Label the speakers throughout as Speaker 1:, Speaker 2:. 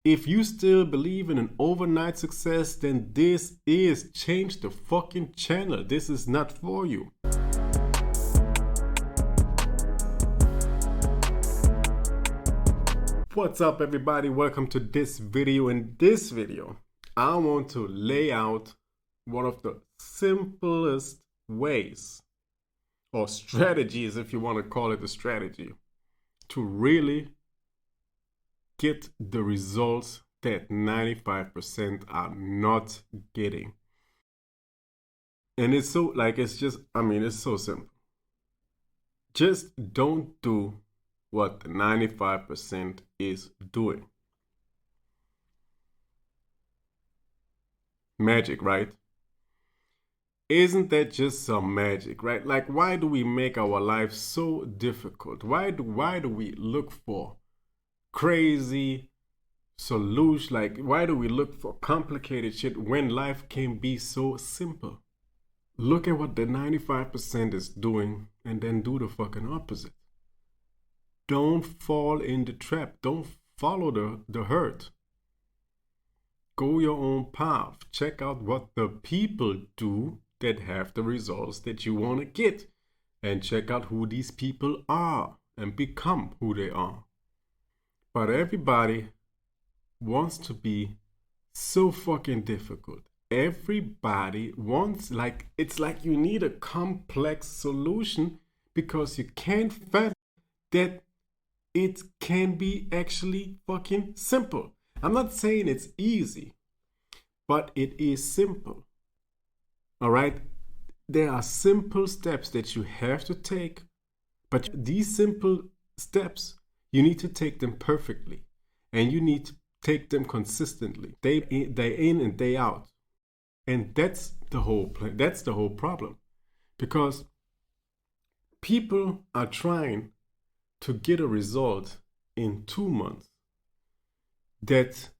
Speaker 1: If you still believe in an overnight success, then this is change the fucking channel. This is not for you. What's up, everybody? Welcome to this video. In this video, I want to lay out one of the simplest ways or strategies, if you want to call it a strategy, to really get the results that 95% are not getting. And it's so it's so simple. Just don't do what the 95% is doing. Magic, right? Isn't that just some magic, right? Like, why do we make our life so difficult? Why do we look for crazy solutions? Like, why do we look for complicated shit when life can be so simple? Look at what the 95% is doing and then do the fucking opposite. Don't fall in the trap. Don't follow the herd. Go your own path. Check out what the people do that have the results that you want to get. And check out who these people are and become who they are. But everybody wants to be so fucking difficult. Everybody wants, it's like you need a complex solution because you can't fathom that it can be actually fucking simple. I'm not saying it's easy, but it is simple. All right? There are simple steps that you have to take, but these simple steps, you need to take them perfectly, and you need to take them consistently, day in and day out. And that's the whole problem, because people are trying to get a result in 2 months that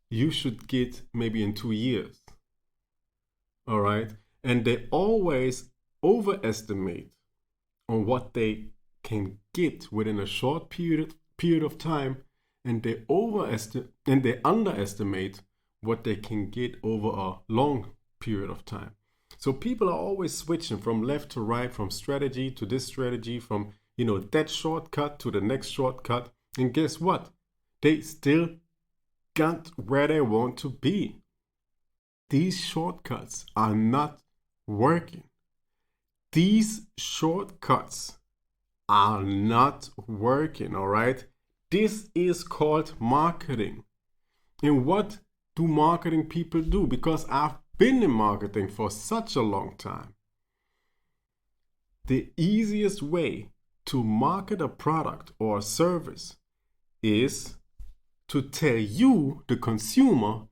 Speaker 1: you should get maybe in 2 years. All right? And they always overestimate on what they can get within a short period of time, and they underestimate what they can get over a long period of time. So people are always switching from left to right, from strategy to this strategy, from that shortcut to the next shortcut. And guess what? They still got where they want to be. These shortcuts are not working. These shortcuts are not working, all right? This is called marketing. And what do marketing people do? Because I've been in marketing for such a long time. The easiest way to market a product or a service is to tell you, the consumer,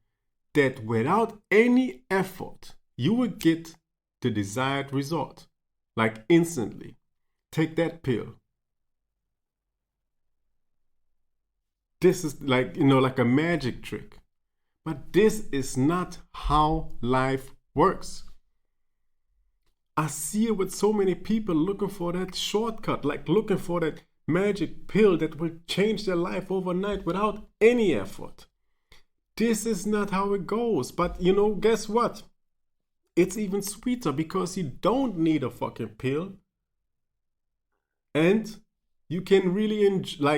Speaker 1: that without any effort, you will get the desired result, like instantly. Take that pill. This is like a magic trick. But this is not how life works. I see it with so many people looking for that shortcut, like looking for that magic pill that will change their life overnight without any effort. This is not how it goes. But guess what? It's even sweeter because you don't need a fucking pill. And you can really enjoy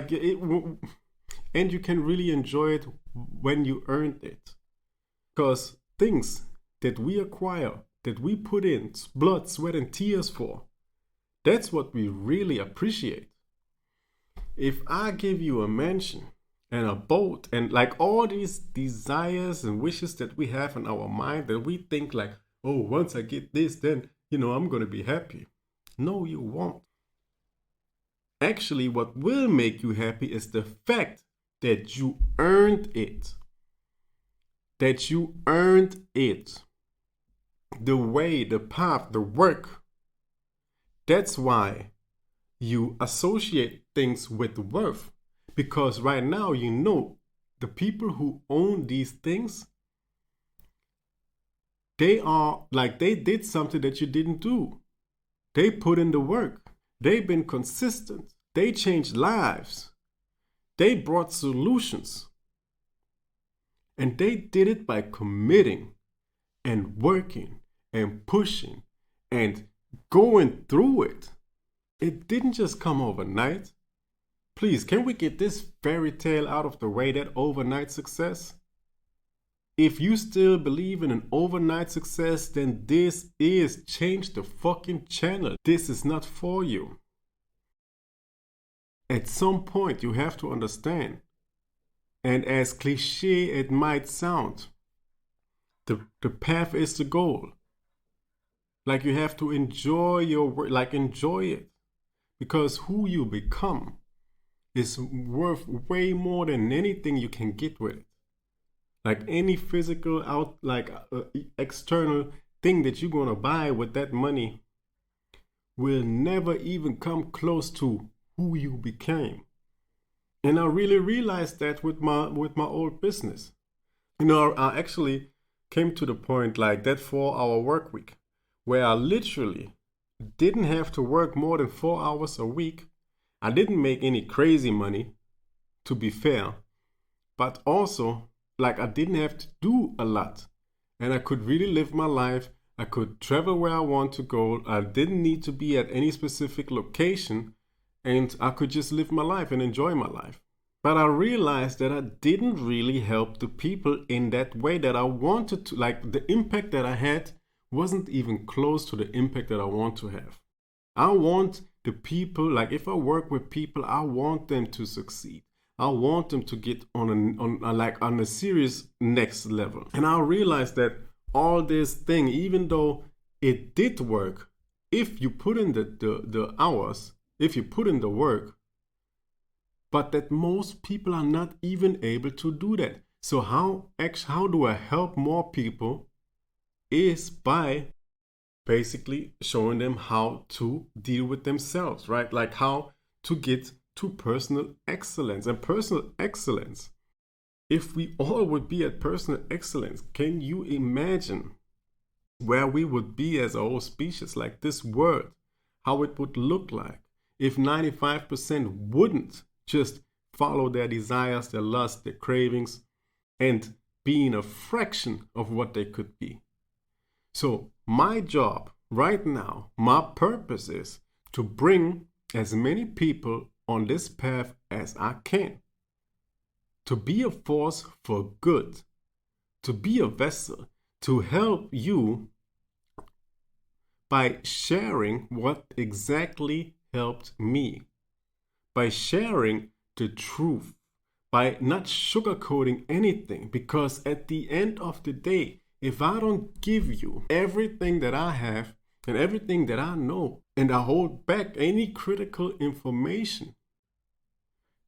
Speaker 1: it when you earned it. Because things that we acquire, that we put in blood, sweat, and tears for, that's what we really appreciate. If I give you a mansion and a boat and like all these desires and wishes that we have in our mind, that we think like, oh, once I get this, then, I'm going to be happy. No, you won't. Actually, what will make you happy is the fact that you earned it. That you earned it. The way, the path, the work. That's why you associate things with worth. Because right now, the people who own these things, they did something that you didn't do. They put in the work. They've been consistent. They changed lives. They brought solutions. And they did it by committing and working and pushing and going through it. It didn't just come overnight. Please, can we get this fairy tale out of the way, that overnight success? If you still believe in an overnight success, then this is change the fucking channel. This is not for you. At some point, you have to understand, and as cliche it might sound, the path is the goal. Like, you have to enjoy your work, like enjoy it, because who you become is worth way more than anything you can get with it. Like any physical external thing that you're gonna buy with that money will never even come close to who you became. And I really realized that with my old business. I actually came to the point like that 4-hour work week, where I literally didn't have to work more than 4 hours a week. I didn't make any crazy money, to be fair, but also I didn't have to do a lot, and I could really live my life. I could travel where I want to go. I didn't need to be at any specific location, and I could just live my life and enjoy my life. But I realized that I didn't really help the people in that way that I wanted to. Like, the impact that I had wasn't even close to the impact that I want to have. I want the people, like if I work with people, I want them to succeed. I want them to get on a serious next level. And I realized that all this thing, even though it did work, if you put in the hours, if you put in the work, but that most people are not even able to do that. So how do I help more people is by basically showing them how to deal with themselves, right? Like how to get to personal excellence. And personal excellence, if we all would be at personal excellence, can you imagine where we would be as a whole species? Like this world, how it would look like if 95% wouldn't just follow their desires, their lusts, their cravings, and being a fraction of what they could be. So my job right now, my purpose is to bring as many people on this path as I can, to be a force for good, to be a vessel, to help you by sharing what exactly helped me, by sharing the truth, by not sugarcoating anything, because at the end of the day, if I don't give you everything that I have and everything that I know, and I hold back any critical information,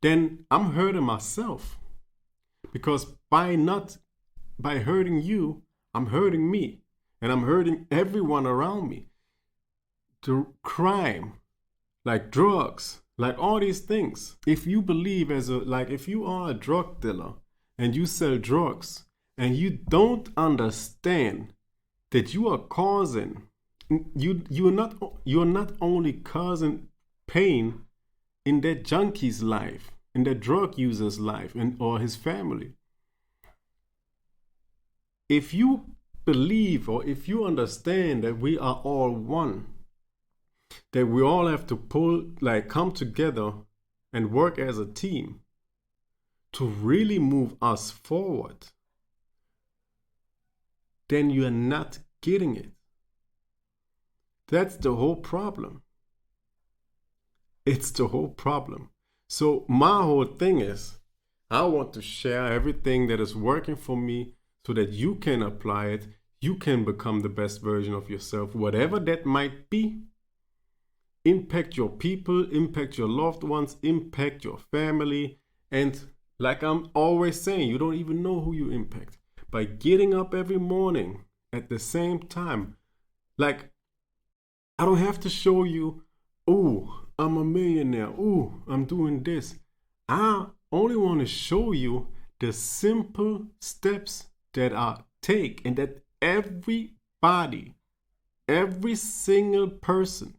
Speaker 1: then I'm hurting myself. Because by hurting you, I'm hurting me, and I'm hurting everyone around me. The crime, like drugs, like all these things. If you believe if you are a drug dealer and you sell drugs and you don't understand that you are causing, you're not only causing pain in that junkie's life, in that drug user's life, or his family. If you believe, or if you understand that we are all one, that we all have to come together and work as a team to really move us forward, then you are not getting it. That's the whole problem. It's the whole problem. So my whole thing is, I want to share everything that is working for me so that you can apply it. You can become the best version of yourself, whatever that might be. Impact your people, impact your loved ones, impact your family. And like I'm always saying, you don't even know who you impact. By getting up every morning at the same time. Like, I don't have to show you, oh, I'm a millionaire. Oh, I'm doing this. I only want to show you the simple steps that I take, and that everybody, every single person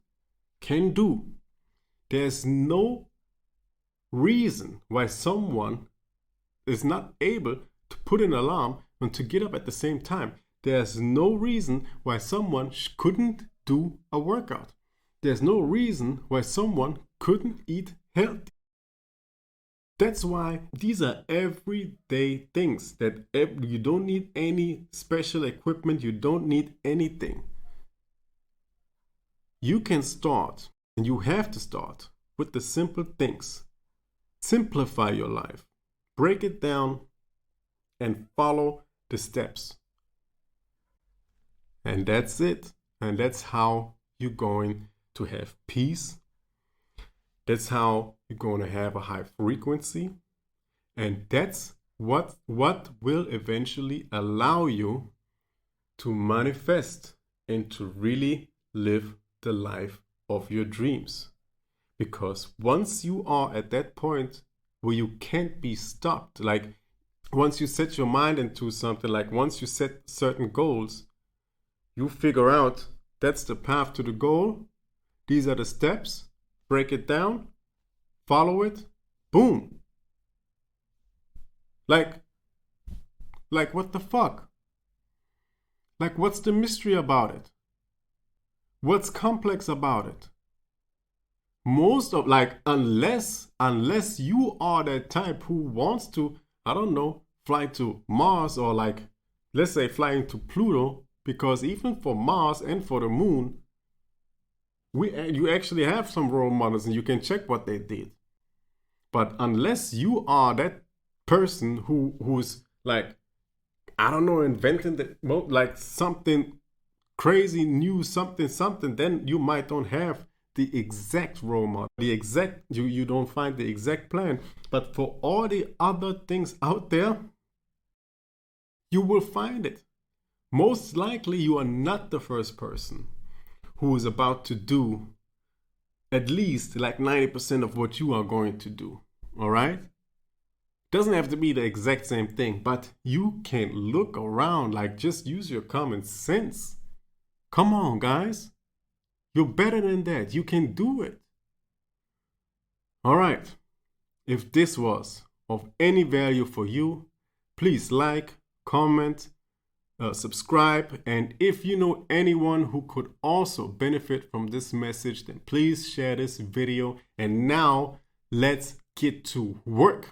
Speaker 1: can do. There's no reason why someone is not able to put an alarm and to get up at the same time. There's no reason why someone couldn't do a workout. There's no reason why someone couldn't eat healthy. That's why these are everyday things that you don't need any special equipment. You don't need anything. You can start, and you have to start, with the simple things. Simplify your life. Break it down and follow the steps. And that's it. And that's how you're going to have peace. That's how you're going to have a high frequency. And that's what will eventually allow you to manifest and to really live the life of your dreams. Because once you are at that point where you can't be stopped, like once you set your mind into something, like once you set certain goals, you figure out that's the path to the goal. These are the steps. Break it down. Follow it. Boom. Like what the fuck? Like, what's the mystery about it? What's complex about it? Most of, like, unless you are that type who wants to, I don't know, fly to Mars, or like, let's say flying to Pluto, because even for Mars and for the moon, you actually have some role models and you can check what they did. But unless you are that person who's like, I don't know, inventing like something crazy new, something, then you might don't have the exact role model, you don't find the exact plan. But for all the other things out there, you will find it. Most likely you are not the first person who is about to do at least like 90% of what you are going to do. All right? Doesn't have to be the exact same thing, but you can look around, like just use your common sense. Come on, guys. You're better than that. You can do it. All right. If this was of any value for you, please like, comment, subscribe. And if you know anyone who could also benefit from this message, then please share this video. And now let's get to work.